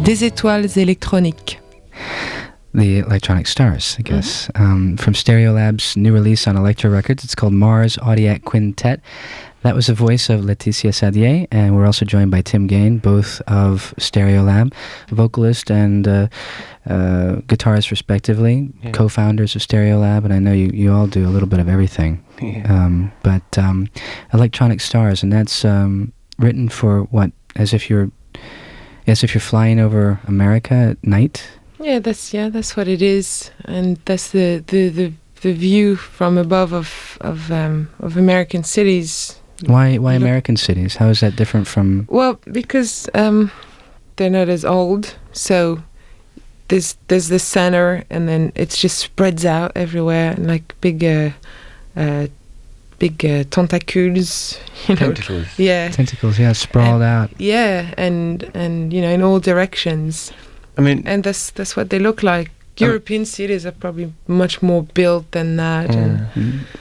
Des étoiles électroniques. The Electronic Stars, I guess. From Stereolab's new release on Elektra Records. It's called Mars Audiac Quintet. That was the voice of Letitia Sadier, and we're also joined by Tim Gain, both of Stereolab, vocalist and guitarist respectively, co-founders of Stereolab, and I know you all do a little bit of everything. But Electronic Stars, and that's written for what? As if you're flying over America at night? Yeah, that's what it is, and that's the view from above of American cities. Why American cities? How is that different from? Well, because they're not as old, so there's the center, and then it just spreads out everywhere, and like big tentacles, Tentacles. Yeah. Tentacles, yeah, sprawled out. Yeah, and in all directions. I mean, and that's what they look like. European cities are probably much more built than that, and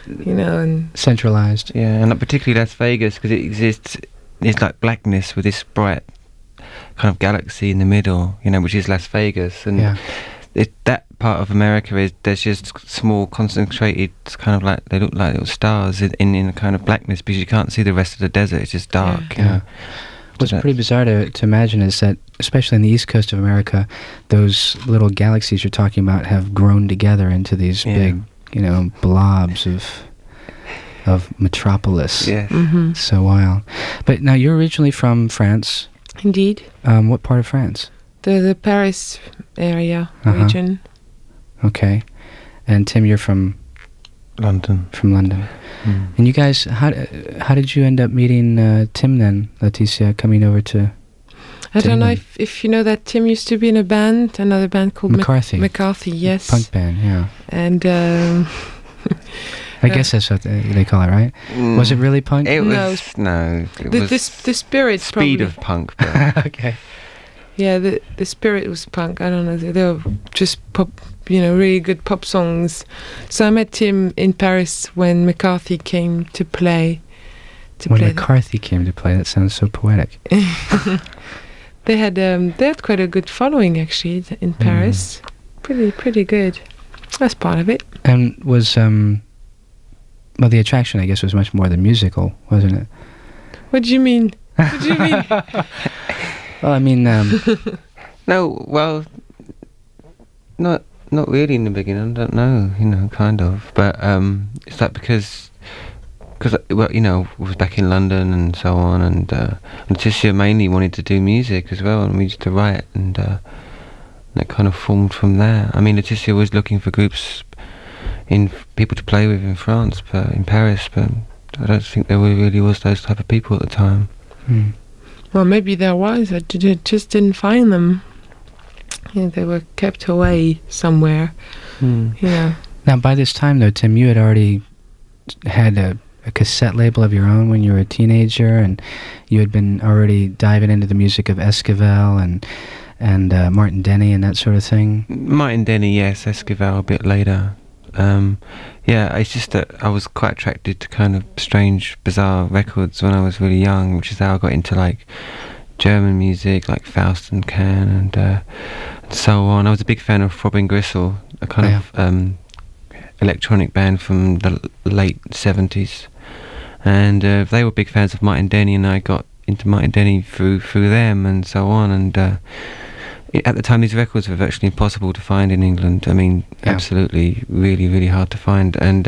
and centralized. Yeah, and particularly Las Vegas, because it exists. It's like blackness with this bright kind of galaxy in the middle, which is Las Vegas, and that part of America there's just small concentrated kind of like they look like little stars in a kind of blackness because you can't see the rest of the desert. It's just dark. What's pretty bizarre to imagine is that, especially on the east coast of America, those little galaxies you're talking about have grown together into these big, blobs of metropolis. Yes. Mm-hmm. So wild. But now you're originally from France. Indeed. What part of France? The Paris area region. Okay. And Tim, you're from London. From London. And you guys, how did you end up meeting Tim then, Letitia, coming over to I don't know if you know that Tim used to be in another band called McCarthy. McCarthy, yes. Punk band, yeah. And I guess that's what they call it, right? Was it really punk? It was the spirit speed probably. of punk. But Okay. Yeah, the spirit was punk. I don't know. They were just pop, really good pop songs. So I met Tim in Paris when McCarthy came to play. McCarthy came to play, that sounds so poetic. They had quite a good following actually in Paris. Pretty good. That's part of it. And was the attraction I guess was much more the musical, wasn't it? What do you mean? What do you mean? Well, I mean, no, well, not really in the beginning. I don't know, kind of. But it's like because was back in London and so on, and Letitia mainly wanted to do music as well, and we used to write, and that kind of formed from there. I mean, Letitia was looking for groups people to play with in France, but in Paris, but I don't think there really was those type of people at the time. Well, maybe there was. I just didn't find them. They were kept away somewhere. Now, by this time, though, Tim, you had already had a cassette label of your own when you were a teenager, and you had been already diving into the music of Esquivel and Martin Denny and that sort of thing. Martin Denny, yes. Esquivel a bit later. It's just that I was quite attracted to kind of strange, bizarre records when I was really young, which is how I got into like German music, like Faust and Can and so on. I was a big fan of Robin Gristle, a kind of electronic band from the late 70s, and they were big fans of Martin Denny, and I got into Martin Denny through them and so on. And at the time, these records were virtually impossible to find in England. I mean, absolutely, really, really hard to find. And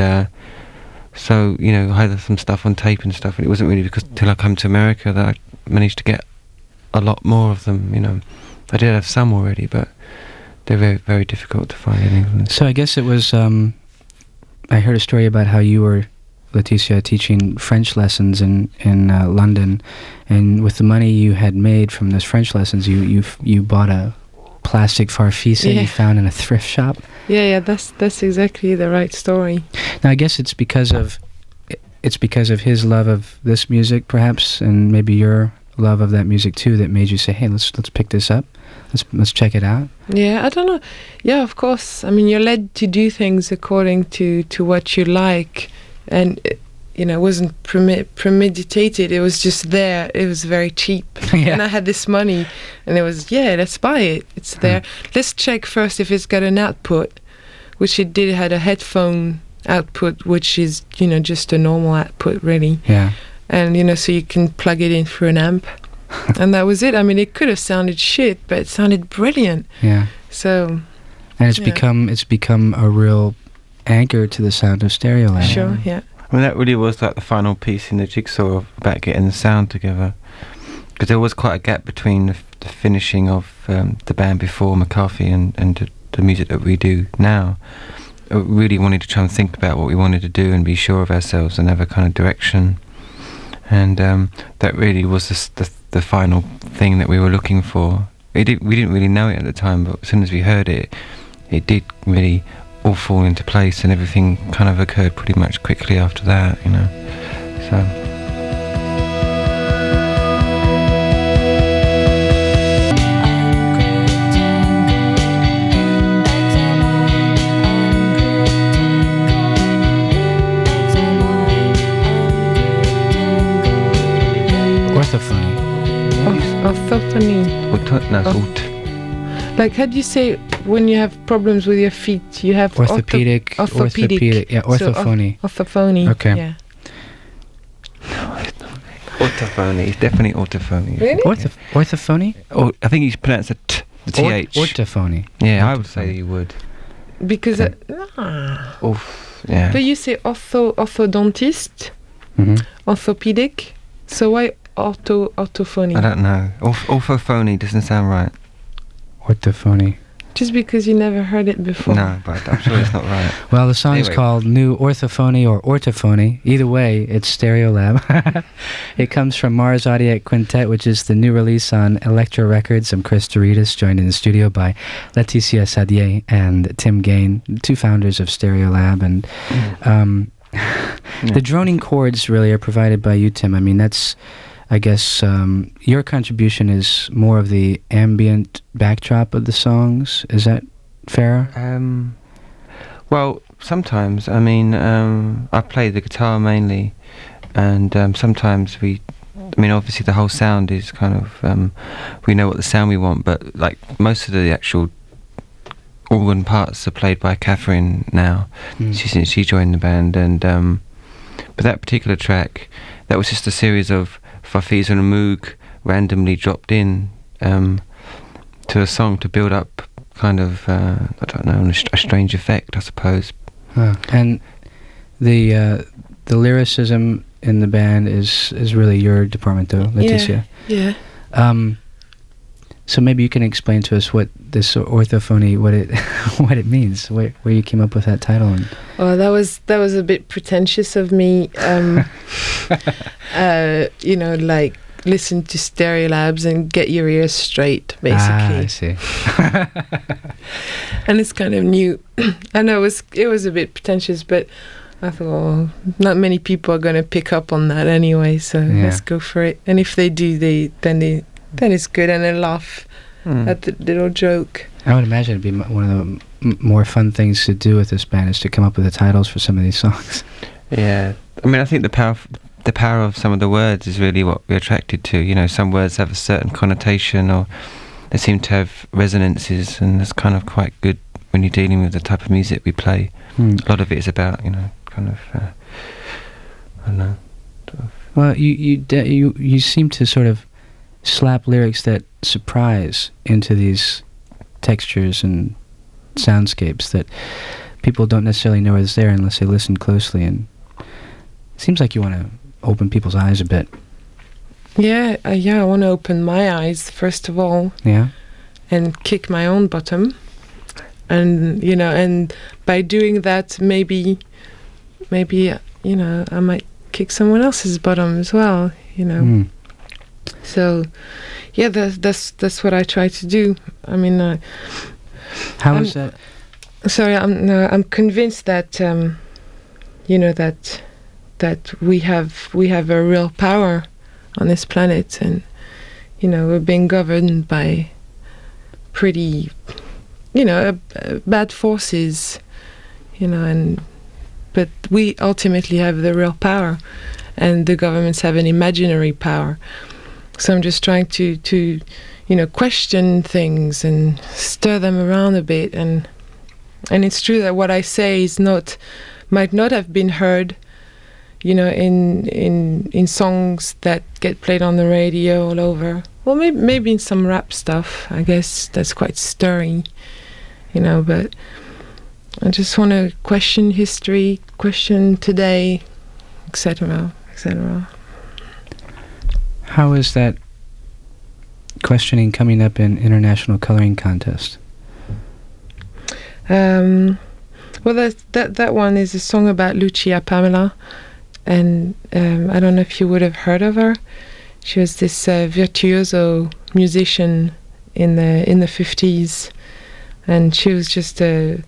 so, I had some stuff on tape and stuff, and it wasn't really till I come to America that I managed to get a lot more of them. I did have some already, but they're very, very difficult to find in England. So I guess it was, I heard a story about how you were, Letitia, teaching French lessons in London, and with the money you had made from those French lessons, you bought a plastic farfisa you found in a thrift shop. Yeah, that's exactly the right story. Now I guess it's because of his love of this music, perhaps, and maybe your love of that music too, that made you say, "Hey, let's pick this up. Let's check it out." Yeah, I don't know. Yeah, of course. I mean, you're led to do things according to what you like. And wasn't premeditated. It was just there. It was very cheap. Yeah. And I had this money, and it was, let's buy it. It's there. Let's check first if it's got an output, which it did. It had a headphone output, which is, just a normal output, really. Yeah. And, so you can plug it in through an amp. And that was it. I mean, it could have sounded shit, but it sounded brilliant. Yeah. So... And it's become a real anchor to the sound of Stereolab. Sure, yeah. I mean, that really was like the final piece in the jigsaw about getting the sound together. Because there was quite a gap between the finishing of the band before McCarthy and the music that we do now. I really wanted to try and think about what we wanted to do and be sure of ourselves and have a kind of direction. And that really was the final thing that we were looking for. We didn't really know it at the time, but as soon as we heard it, it did really all fall into place, and everything kind of occurred pretty much quickly after that, So. Orthophony. Orthophony. Like, how do you say when you have problems with your feet? You have orthopedic. Yeah, orthophony. So, orthophony. Okay. Yeah. Orthophony. It's definitely orthophony. Really? Orthophony? Or I think you pronounce the th. Orthophony. Yeah, I would say you would. Because yeah. But you say orthodontist, orthopedic. So why orthophony? I don't know. Orthophony doesn't sound right. Orthophony. Just because you never heard it before. No, but I'm sure it's not right. Well, the song's called New Orthophony or Orthophony. Either way, it's Stereolab. It comes from Mars Audiac Quintet, which is the new release on Elektra Records. I'm Chris Douridas, joined in the studio by Letitia Sadier and Tim Gain, two founders of Stereolab. And the droning chords really are provided by you, Tim. I mean, that's... I guess your contribution is more of the ambient backdrop of the songs. Is that fair? Well, sometimes. I mean, I play the guitar mainly, and sometimes obviously the whole sound is kind of, we know what the sound we want, but like most of the actual organ parts are played by Catherine now, since she joined the band, and but that particular track, that was just a series of Fafis and a Moog randomly dropped in to a song to build up kind of, I don't know, a strange effect, I suppose. And the lyricism in the band is really your department, though, Letitia. Yeah. So maybe you can explain to us what this orthophony, what it means, where you came up with that title. And that was a bit pretentious of me. Like listen to Stereolabs and get your ears straight, basically. I see. And it's kind of new. I know it was a bit pretentious, but I thought, not many people are going to pick up on that anyway, so let's go for it. And if they do, then it's good, and they laugh at the little joke. I would imagine it'd be one of the more fun things to do with this band is to come up with the titles for some of these songs. Yeah, I mean, I think the power of some of the words is really what we're attracted to. Some words have a certain connotation, or they seem to have resonances, and that's kind of quite good when you're dealing with the type of music we play. A lot of it is about, kind of, I don't know. Well, you seem to sort of slap lyrics that surprise into these textures and soundscapes that people don't necessarily know is there unless they listen closely, and it seems like you want to open people's eyes a bit. Yeah, I want to open my eyes first of all. Yeah. And kick my own bottom, and and by doing that, maybe I might kick someone else's bottom as well. So, yeah, that's what I try to do. I mean, how is that? Sorry, I'm convinced that that we have a real power on this planet, and we're being governed by pretty bad forces, and but we ultimately have the real power, and the governments have an imaginary power. So I'm just trying to question things and stir them around a bit, and it's true that what I say might not have been heard, in songs that get played on the radio all over. Well, maybe in some rap stuff, I guess that's quite stirring, but I just want to question history, question today, etc., etc. How is that questioning coming up in International Coloring Contest? Well, that one is a song about Lucia Pamela, and I don't know if you would have heard of her. She was this virtuoso musician in the 50s, and she was just a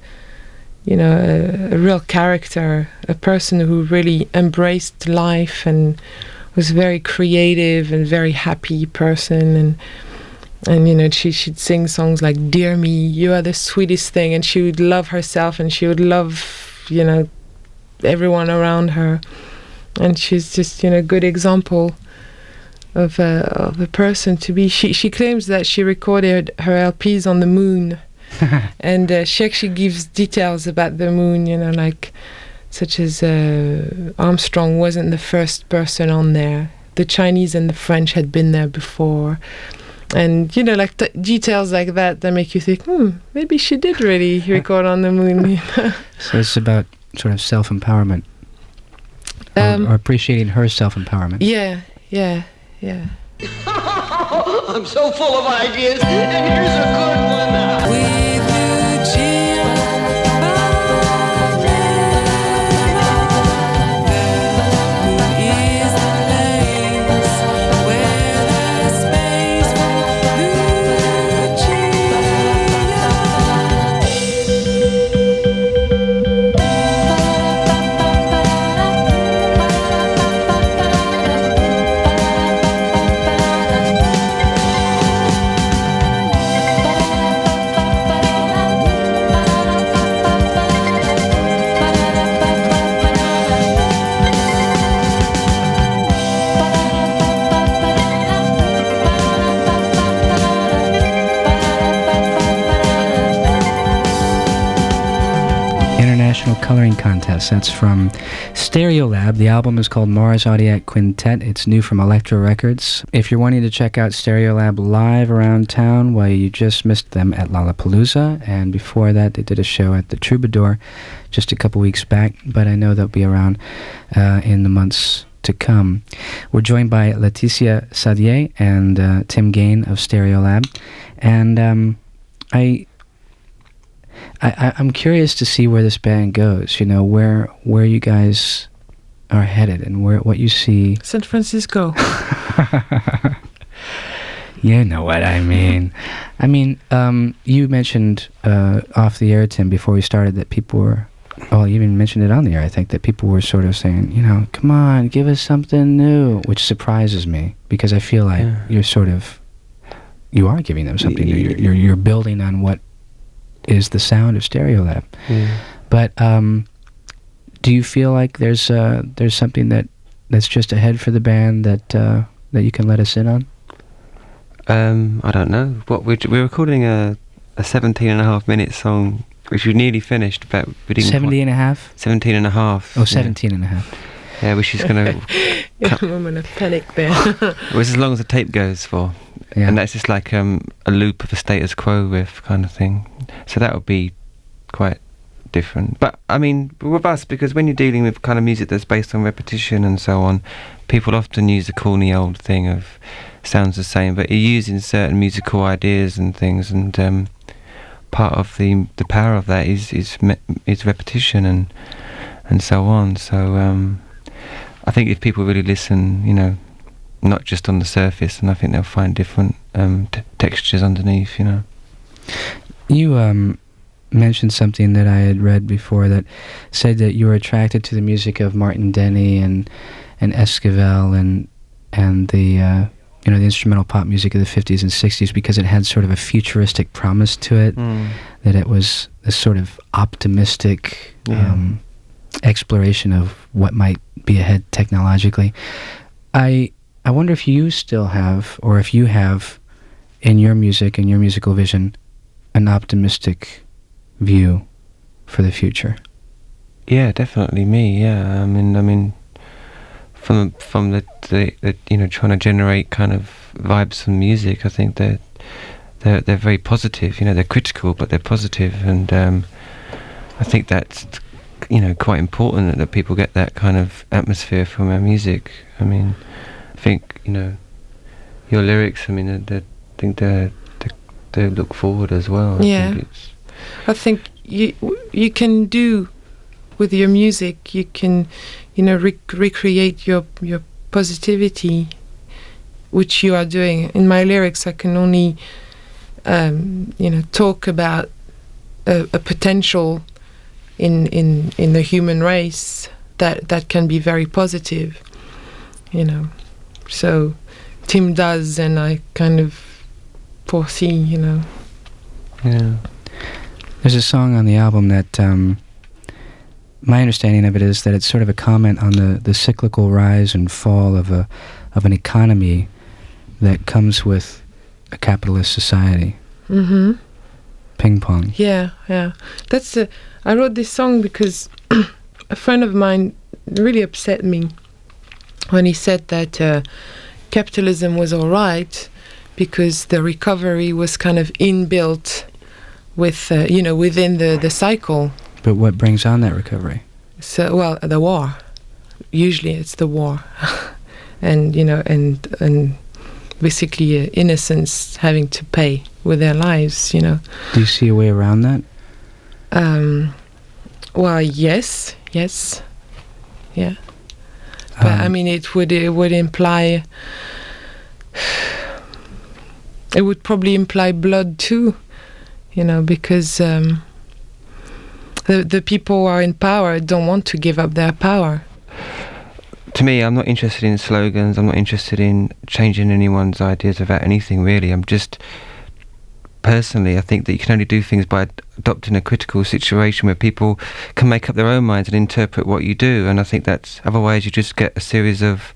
real character, a person who really embraced life and was very creative and very happy person, and she'd sing songs like "Dear Me, You Are the Sweetest Thing," and she would love herself and she would love everyone around her, and she's just a good example of a person to be. She claims that she recorded her LPs on the moon. And she actually gives details about the moon, such as Armstrong wasn't the first person on there. The Chinese and the French had been there before. And, details like that make you think, maybe she did really record on the moon. So it's about sort of self-empowerment. Or appreciating her self-empowerment. Yeah. I'm so full of ideas, and here's a good one. Coloring Contest. That's from Stereolab. The album is called Mars Audiac Quintet. It's new from Elektra Records. If you're wanting to check out Stereolab live around town, well, you just missed them at Lollapalooza, and before that they did a show at the Troubadour just a couple weeks back, but I know they'll be around in the months to come. We're joined by Letitia Sadier and Tim Gain of Stereolab, and I'm curious to see where this band goes, where you guys are headed and what you see. San Francisco. You know what I mean. You mentioned off the air, Tim, before we started that people were, you even mentioned it on the air, I think, that people were sort of saying, come on, give us something new, which surprises me because I feel like you are giving them something new. You're building on what is the sound of Stereolab. But do you feel like there's something that's just ahead for the band that you can let us in on? I don't know. We're recording a 17.5-minute song, which we nearly finished, but we didn't. 70 and a half? 17.5. Oh, 17 and a half. Yeah, which is going to... A moment of panic there. It was as long as the tape goes for. Yeah. And that's just like a loop of a status quo riff kind of thing. So that would be quite different. But, with us, because when you're dealing with kind of music that's based on repetition and so on, people often use the corny old thing of sounds the same, but you're using certain musical ideas and things, and part of the power of that is repetition and so on. So I think if people really listen, not just on the surface, and I think they'll find different textures underneath, You mentioned something that I had read before that said that you were attracted to the music of Martin Denny and Esquivel and the the instrumental pop music of the 50s and 60s because it had sort of a futuristic promise to it, that it was this sort of optimistic exploration of what might be ahead technologically. I wonder if you still have, or if you have, in your music and your musical vision, an optimistic view for the future. Yeah, definitely me. Yeah, I mean, from the trying to generate kind of vibes from music, I think they're very positive. They're critical, but they're positive, and I think that's quite important that people get that kind of atmosphere from our music. I mean, I think your lyrics. I mean, they look forward as well. I think you can do with your music. You can recreate your positivity, which you are doing. In my lyrics, I can only talk about a potential in the human race that can be very positive. So Tim does, and I kind of foresee. Yeah. There's a song on the album that my understanding of it is that it's sort of a comment on the cyclical rise and fall of an economy that comes with a capitalist society. Mm-hmm. Ping pong. Yeah. That's I wrote this song because a friend of mine really upset me when he said that capitalism was all right because the recovery was kind of inbuilt with within the cycle. But what brings on that recovery? So, the war. Usually it's the war. And basically innocents having to pay with their lives, Do you see a way around that? Well, yes. Yeah. But I mean, it would imply... It would probably imply blood too, because the people who are in power don't want to give up their power. To me, I'm not interested in slogans. I'm not interested in changing anyone's ideas about anything, really. I'm just... Personally, I think that you can only do things by adopting a critical situation where people can make up their own minds and interpret what you do. And I think that's... Otherwise, you just get a series of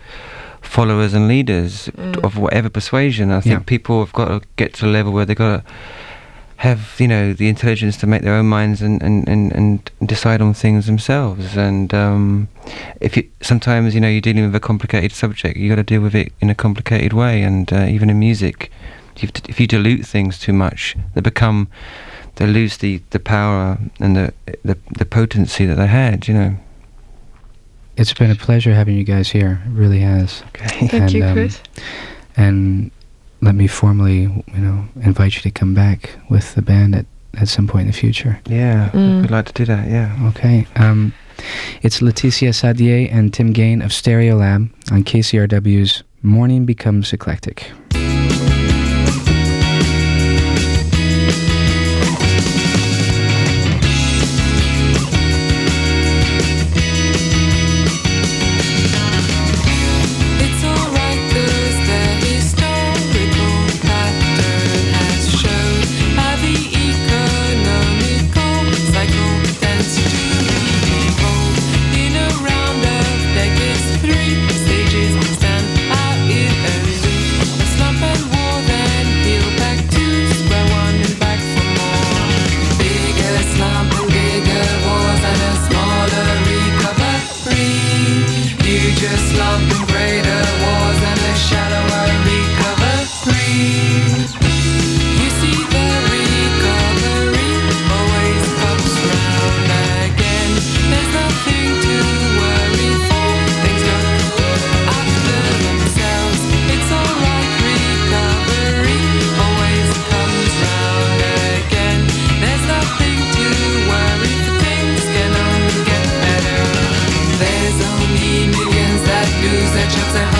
followers and leaders of whatever persuasion. I think people have got to get to a level where they've got to have, the intelligence to make their own minds and decide on things themselves. And sometimes, you're dealing with a complicated subject, you got to deal with it in a complicated way. And even in music, if you dilute things too much, they lose the power and the potency that they had. It's been a pleasure having you guys here. It really has. Okay. Thank you, Chris. And let me formally, invite you to come back with the band at some point in the future. Yeah, we'd like to do that, yeah. Okay. It's Letitia Sadier and Tim Gain of Stereolab on KCRW's Morning Becomes Eclectic. Lose their jobs.